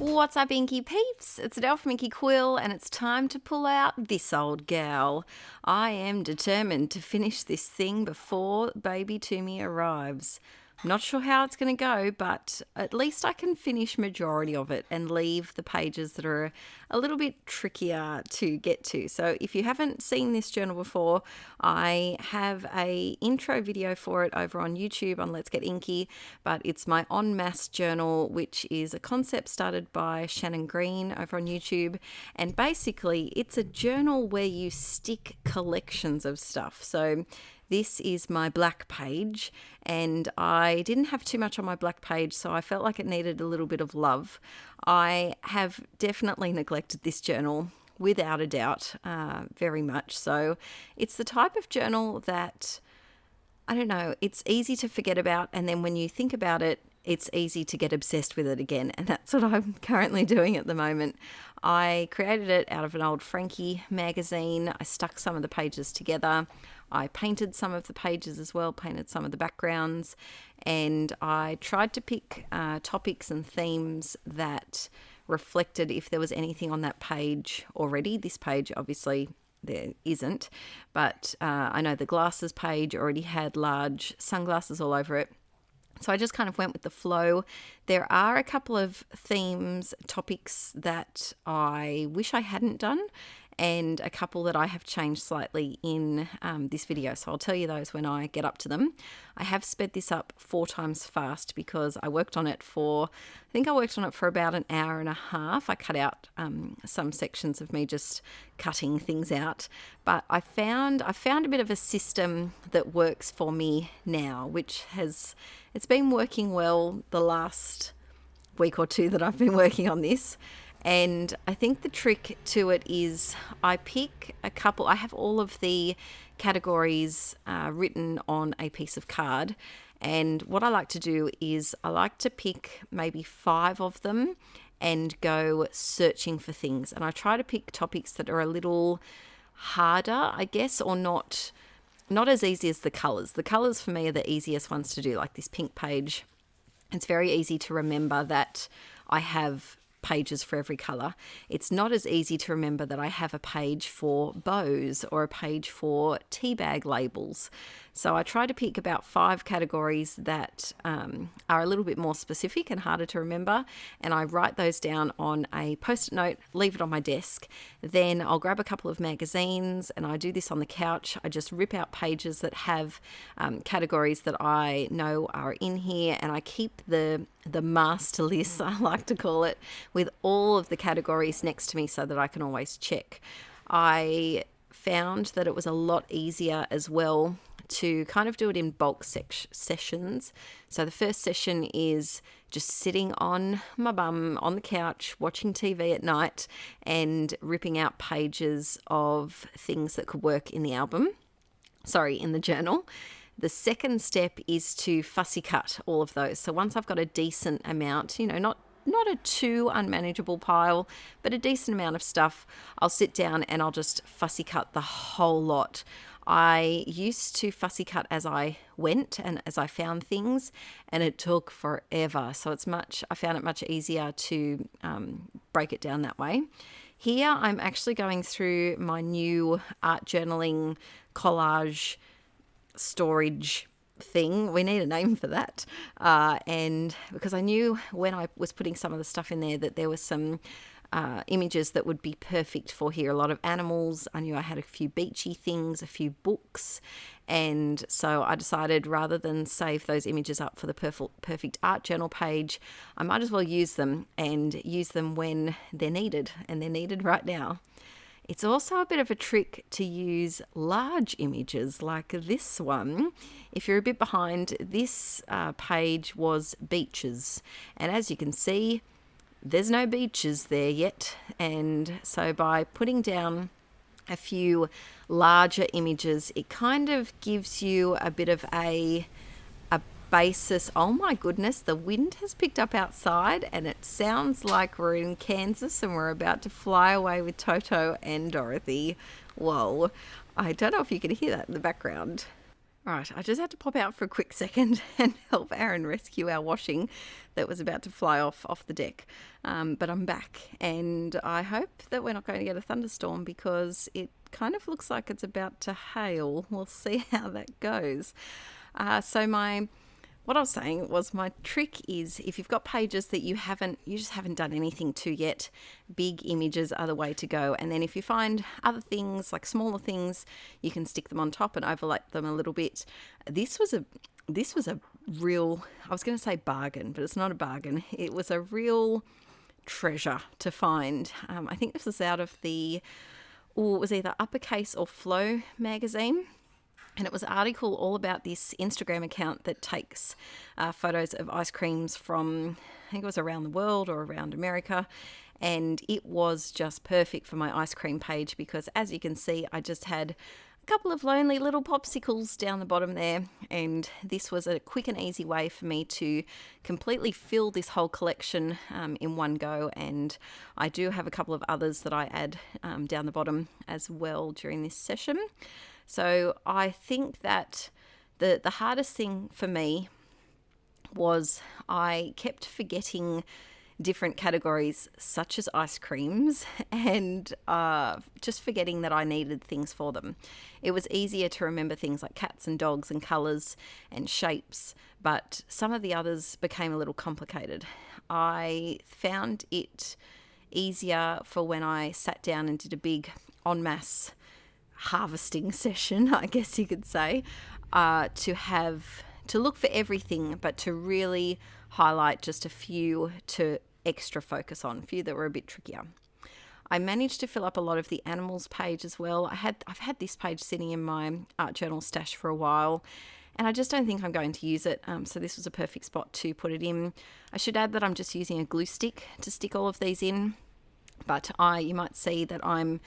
What's up, Inkie peeps? It's Adele from Inkie Quill, and it's time to pull out this old gal. I am determined to finish this thing before baby Toomey arrives. I'm not sure how it's going to go, but at least I can finish majority of it and leave the pages that are a little bit trickier to get to. So if you haven't seen this journal before, I have a intro video for it over on YouTube on Let's Get Inkie, but it's my en masse journal, which is a concept started by Shannon Green over on YouTube. And basically it's a journal where you stick collections of stuff. So this is my black page, and I didn't have too much on my black page, so I felt like it needed a little bit of love. I have definitely neglected this journal, without a doubt, very much. So it's the type of journal that, I don't know, it's easy to forget about, and then when you think about it, it's easy to get obsessed with it again, and that's what I'm currently doing at the moment. I created it out of an old Frankie magazine. I stuck some of the pages together. I painted some of the pages as well, painted some of the backgrounds, and I tried to pick topics and themes that reflected if there was anything on that page already. This page, obviously, there isn't, but I know the glasses page already had large sunglasses all over it. So I just kind of went with the flow. There are a couple of themes, topics that I wish I hadn't done, and a couple that I have changed slightly in this video. So I'll tell you those when I get up to them. I have sped this up 4 times fast because I worked on it for, I think I worked on it for about an hour and a half. I cut out some sections of me just cutting things out, but I found a bit of a system that works for me now, which it's been working well the last week or two that I've been working on this. And I think the trick to it is I pick a couple. I have all of the categories written on a piece of card. And what I like to do is I like to pick maybe 5 of them and go searching for things. And I try to pick topics that are a little harder, I guess, or not as easy as the colours. The colours for me are the easiest ones to do, like this pink page. It's very easy to remember that I have pages for every color. It's not as easy to remember that I have a page for bows or a page for tea bag labels. So I try to pick about 5 categories that are a little bit more specific and harder to remember, and I write those down on a post-it note, leave it on my desk. Then I'll grab a couple of magazines, and I do this on the couch. I just rip out pages that have categories that I know are in here, and I keep the master list, I like to call it, with all of the categories next to me so that I can always check. I found that it was a lot easier as well to kind of do it in bulk sessions. So the first session is just sitting on my bum on the couch watching TV at night and ripping out pages of things that could work in the in the journal. The second step is to fussy cut all of those. So once I've got a decent amount, not a too unmanageable pile, but a decent amount of stuff, I'll sit down and I'll just fussy cut the whole lot. I used to fussy cut as I went and as I found things, and it took forever. So I found it much easier to break it down that way. Here I'm actually going through my new art journaling collage storage thing. We need a name for that. And because I knew when I was putting some of the stuff in there that there was some images that would be perfect for here. A lot of animals. I knew I had a few beachy things, a few books. And so I decided rather than save those images up for the perfect art journal page, I might as well use them when they're needed, and they're needed right now. It's also a bit of a trick to use large images like this one. If you're a bit behind, this page was beaches. And as you can see, there's no beaches there yet. And so by putting down a few larger images, it kind of gives you a bit of a basis. Oh my goodness, the wind has picked up outside and it sounds like we're in Kansas and we're about to fly away with Toto and Dorothy. Whoa, I don't know if you can hear that in the background. Right, I just had to pop out for a quick second and help Aaron rescue our washing that was about to fly off the deck. But I'm back, and I hope that we're not going to get a thunderstorm because it kind of looks like it's about to hail. We'll see how that goes. What I was saying was my trick is if you've got pages that you just haven't done anything to yet, big images are the way to go. And then if you find other things, like smaller things, you can stick them on top and overlap them a little bit. This was a real, I was going to say bargain, but it's not a bargain. It was a real treasure to find. I think this was out of it was either Uppercase or Flow magazine. And it was an article all about this Instagram account that takes photos of ice creams from, I think it was around the world or around America. And it was just perfect for my ice cream page because, as you can see, I just had a couple of lonely little popsicles down the bottom there. And this was a quick and easy way for me to completely fill this whole collection in one go. And I do have a couple of others that I add down the bottom as well during this session. So I think that the hardest thing for me was I kept forgetting different categories such as ice creams and just forgetting that I needed things for them. It was easier to remember things like cats and dogs and colours and shapes, but some of the others became a little complicated. I found it easier for when I sat down and did a big en masse harvesting session, I guess you could say, to look for everything, but to really highlight just a few to extra focus on, a few that were a bit trickier. I managed to fill up a lot of the animals page as well. I've had this page sitting in my art journal stash for a while, and I just don't think I'm going to use it, so this was a perfect spot to put it in. I should add that I'm just using a glue stick to stick all of these in, but you might see that I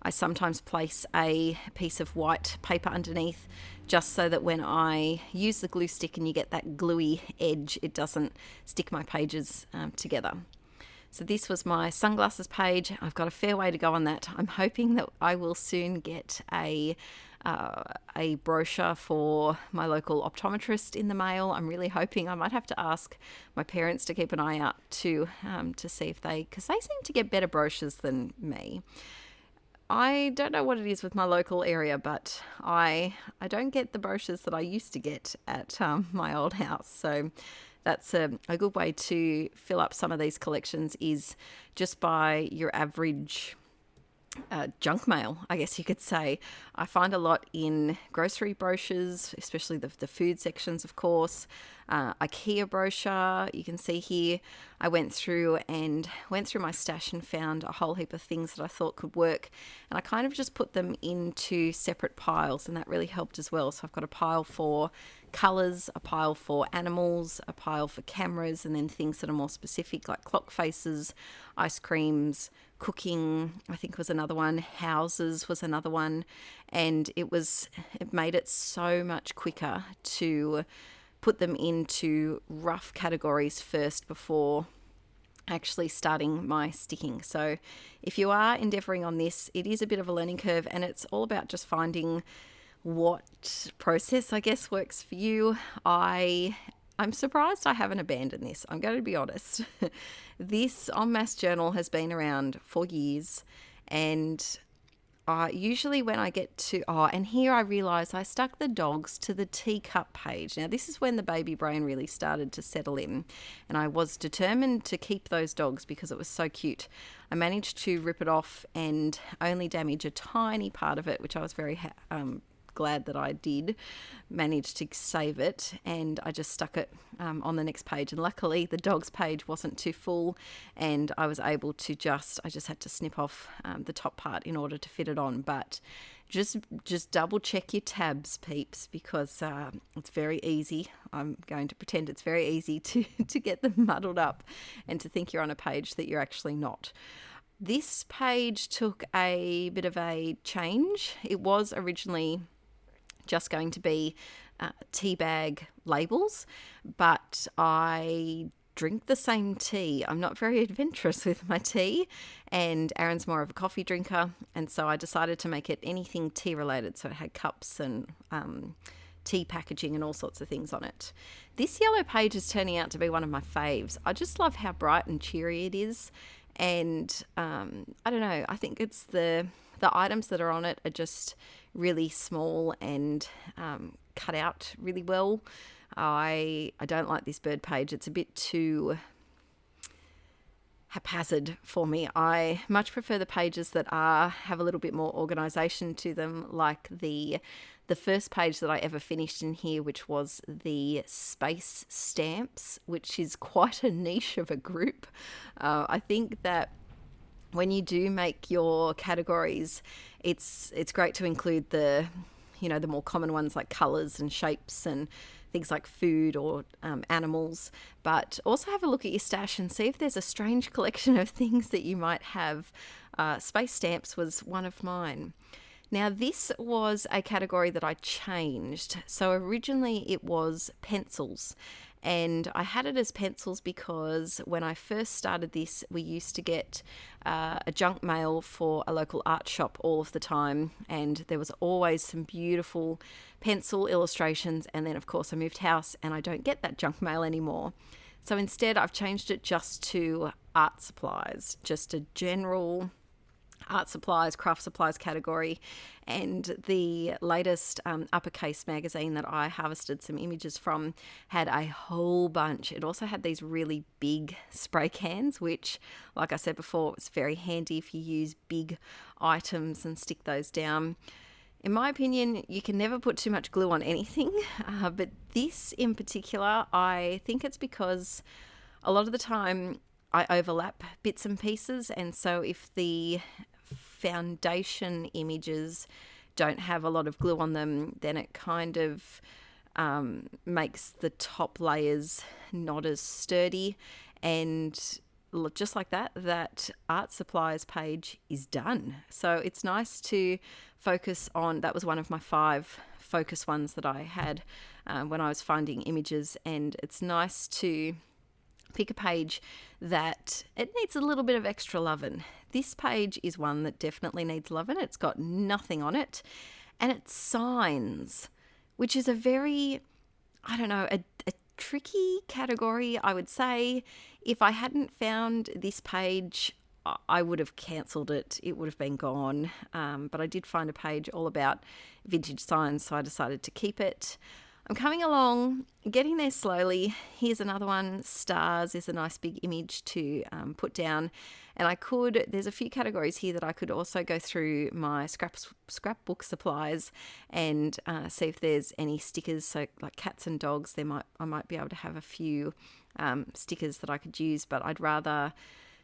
sometimes place a piece of white paper underneath just so that when I use the glue stick and you get that gluey edge, it doesn't stick my pages together. So this was my sunglasses page. I've got a fair way to go on that. I'm hoping that I will soon get a brochure for my local optometrist in the mail. I'm really hoping. I might have to ask my parents to keep an eye out to see if because they seem to get better brochures than me. I don't know what it is with my local area, but I don't get the brochures that I used to get at my old house. So that's a good way to fill up some of these collections is just by your average junk mail, I guess you could say. I find a lot in grocery brochures, especially the food sections, of course. IKEA brochure, you can see here. I went through my stash and found a whole heap of things that I thought could work, and I kind of just put them into separate piles, and that really helped as well. So I've got a pile for colours, a pile for animals, a pile for cameras, and then things that are more specific like clock faces, ice creams, cooking, I think was another one, houses was another one, and it made it so much quicker to put them into rough categories first before actually starting my sticking. So if you are endeavouring on this, it is a bit of a learning curve, and it's all about just finding what process, I guess, works for you. I'm surprised I haven't abandoned this. I'm going to be honest. This en masse journal has been around for years, and usually when I get to, and here I realise I stuck the dogs to the teacup page. Now this is when the baby brain really started to settle in, and I was determined to keep those dogs because it was so cute. I managed to rip it off and only damage a tiny part of it, which I was very glad that I did manage to save it, and I just stuck it on the next page, and luckily the dogs page wasn't too full, and I was able to I just had to snip off the top part in order to fit it on. But just double check your tabs, peeps, because it's very easy. I'm going to pretend it's very easy to get them muddled up and to think you're on a page that you're actually not. This page took a bit of a change. It was originally just going to be tea bag labels, but I drink the same tea. I'm not very adventurous with my tea, and Aaron's more of a coffee drinker, and so I decided to make it anything tea related. So it had cups and tea packaging and all sorts of things on it. This yellow page is turning out to be one of my faves. I just love how bright and cheery it is. And I don't know, I think it's the items that are on it are just really small and cut out really well. I don't like this bird page. It's a bit too haphazard for me. I much prefer the pages that have a little bit more organisation to them, like the first page that I ever finished in here, which was the space stamps, which is quite a niche of a group. I think that when you do make your categories, it's great to include the more common ones like colours and shapes and things like food or animals, but also have a look at your stash and see if there's a strange collection of things that you might have. Space stamps was one of mine. Now, this was a category that I changed. So originally it was pencils, and I had it as pencils because when I first started this, we used to get a junk mail for a local art shop all of the time, and there was always some beautiful pencil illustrations. And then, of course, I moved house and I don't get that junk mail anymore. So instead, I've changed it just to art supplies, just a general art supplies, craft supplies category. And the latest Uppercase magazine that I harvested some images from had a whole bunch. It also had these really big spray cans, which, like I said before, it's very handy if you use big items and stick those down. In my opinion, you can never put too much glue on anything, but this in particular, I think it's because a lot of the time I overlap bits and pieces, and so if the foundation images don't have a lot of glue on them, then it kind of makes the top layers not as sturdy. And just like that, that art supplies page is done. So it's nice to focus on, that was one of my 5 focus ones that I had when I was finding images, and it's nice to pick a page that it needs a little bit of extra loving. This page is one that definitely needs loving. It's got nothing on it, and it's signs, which is a very, a tricky category, I would say. If I hadn't found this page, I would have cancelled it. It would have been gone. But I did find a page all about vintage signs, so I decided to keep it. I'm coming along, getting there slowly. Here's another one. Stars is a nice big image to put down. And there's a few categories here that I could also go through my scrapbook supplies and see if there's any stickers. So like cats and dogs, I might be able to have a few stickers that I could use, but I'd rather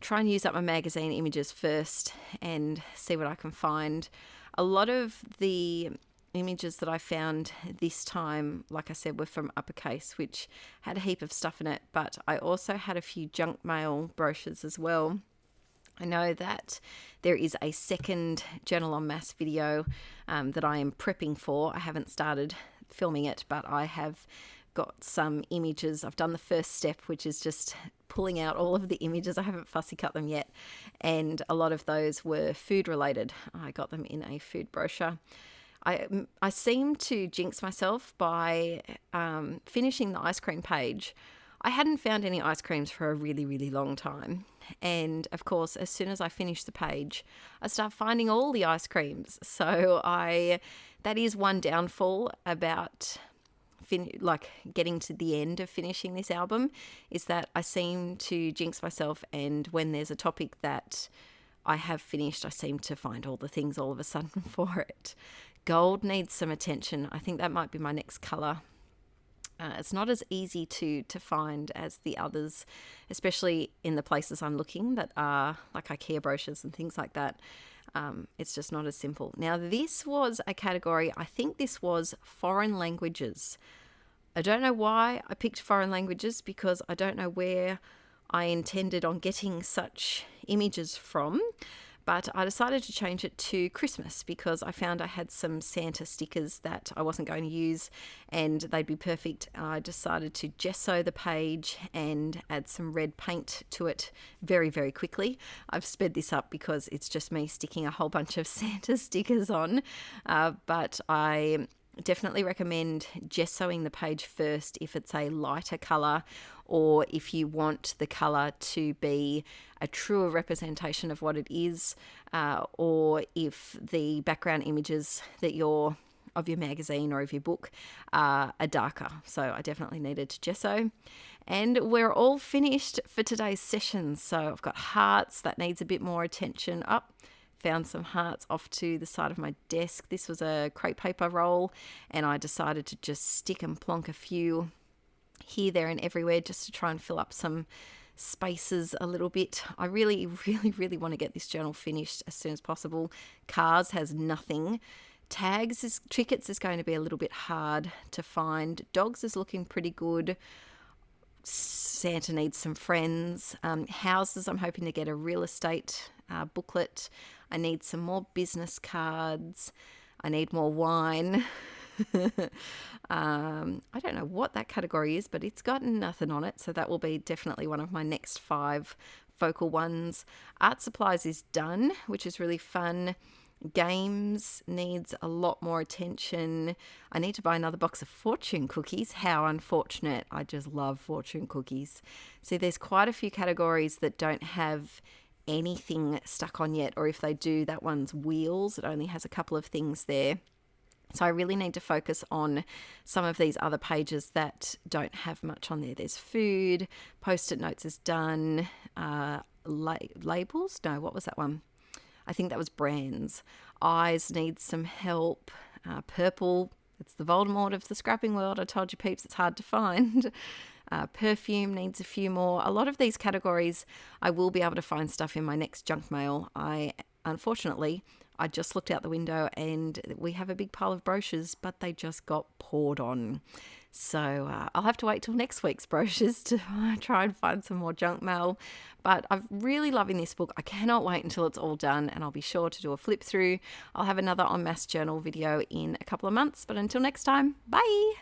try and use up my magazine images first and see what I can find. A lot of the images that I found this time, like I said, were from Uppercase, which had a heap of stuff in it, but I also had a few junk mail brochures as well. I know that there is a second Journal on Masse video that I am prepping for. I haven't started filming it, but I have got some images. I've done the first step, which is just pulling out all of the images. I haven't fussy cut them yet, and a lot of those were food related. I got them in a food brochure. I seem to jinx myself by finishing the ice cream page. I hadn't found any ice creams for a really, really long time. And of course, as soon as I finish the page, I start finding all the ice creams. So that is one downfall about getting to the end of finishing this album, is that I seem to jinx myself, and when there's a topic that I have finished, I seem to find all the things all of a sudden for it. Gold needs some attention. I think that might be my next colour. It's not as easy to find as the others, especially in the places I'm looking that are like IKEA brochures and things like that. It's just not as simple. Now, this was a category, I think this was foreign languages. I don't know why I picked foreign languages, because I don't know where I intended on getting such images from. But I decided to change it to Christmas because I found I had some Santa stickers that I wasn't going to use and they'd be perfect. I decided to gesso the page and add some red paint to it very, very quickly. I've sped this up because it's just me sticking a whole bunch of Santa stickers on. But I Definitely recommend gessoing the page first if it's a lighter colour, or if you want the colour to be a truer representation of what it is, or if the background images that of your magazine or of your book are darker. So I definitely needed to gesso. And we're all finished for today's session. So I've got hearts, that needs a bit more attention. Up. Found some hearts off to the side of my desk. This was a crepe paper roll, and I decided to just stick and plonk a few here, there, and everywhere just to try and fill up some spaces a little bit. I really, really, really want to get this journal finished as soon as possible. Cars has nothing. Tickets is going to be a little bit hard to find. Dogs is looking pretty good. Santa needs some friends. Houses, I'm hoping to get a real estate booklet. I need some more business cards. I need more wine. I don't know what that category is, but it's got nothing on it, so that will be definitely one of my next 5 focal ones. Art supplies is done, which is really fun. Games needs a lot more attention. I need to buy another box of fortune cookies. How unfortunate. I just love fortune cookies. See, there's quite a few categories that don't have anything stuck on yet, or if they do, that one's wheels. It only has a couple of things there. So I really need to focus on some of these other pages that don't have much on there. There's food, post-it notes is done, labels? No, what was that one? I think that was brands. Eyes needs some help. Purple, it's the Voldemort of the scrapping world. I told you peeps, it's hard to find. Perfume needs a few more. A lot of these categories, I will be able to find stuff in my next junk mail. Unfortunately, I just looked out the window and we have a big pile of brochures, but they just got poured on. So I'll have to wait till next week's brochures to try and find some more junk mail. But I'm really loving this book. I cannot wait until it's all done, and I'll be sure to do a flip through. I'll have another En Masse journal video in a couple of months. But until next time, bye.